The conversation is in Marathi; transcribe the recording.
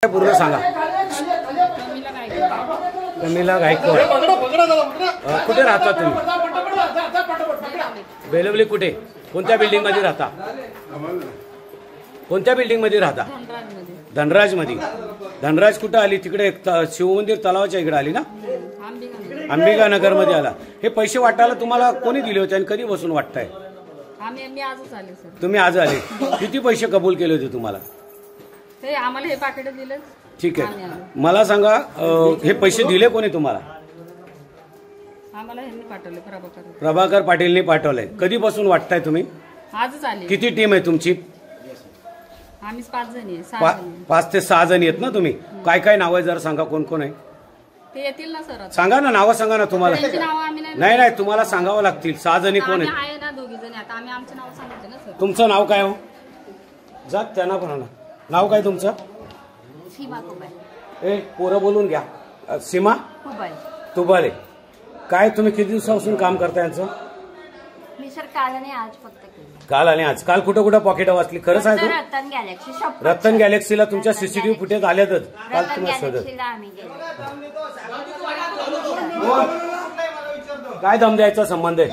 पूर्ण सांगा. कमिला गायकवाड. कुठे राहता तुम्ही? बेलवली. कुठे? कोणत्या बिल्डिंग मध्ये राहता? कोणत्या बिल्डिंग मध्ये राहता? धनराज मध्ये. धनराज कुठे आली? तिकडे शिवमंदिर तलावाच्या इकडे आली ना? अंबिका नगर मध्ये आला. हे पैसे वाटायला तुम्हाला कोणी दिले होते आणि कधी बसून वाटताय? तुम्ही आज आले. किती पैसे कबूल केले होते तुम्हाला? आम्हाला हे पाकिट दिलं. ठीक आहे, मला सांगा हे पैसे दिले कोणी तुम्हाला? आम्हाला ह्यांनी पाठवले, प्रभाकर पाटीलने पाठवले. कधीपासून वाटताय तुम्ही? आजच आले. किती टीम आहे तुमची? आम्ही 5 जणी. 5 ते 6 जणी आहेत ना तुम्ही? काय काय नाव आहे जरा सांगा, कोण कोण आहे ते? येतील ना सर? सांगा ना, नावं सांगा ना तुम्हाला. नाही नाही, तुम्हाला सांगावं लागतील. 6 जणी कोण आहेत? आहे ना, 2 जणी. आता आम्ही आमचे नाव सांगितले ना सर. तुमचं नाव काय हो? जात त्यांना पण नाव काय तुमचं? सीमा तुबाले. ए पोरं बोलून घ्या. सीमा तुबाले. काय तुम्ही किती दिवसापासून काम करता यांचं? मी सर काल आणि आज फक्त केलं. काल आणि आज. काल कुठं कुठं पॉकेट वाचली? खरं सांगतो. रतन गॅलेक्सी. रतन गॅलेक्सीला तुमच्या सीसीटीव्ही फुटेज आल्यातच काल तुम्हाला. काय दम द्यायचा संबंध आहे?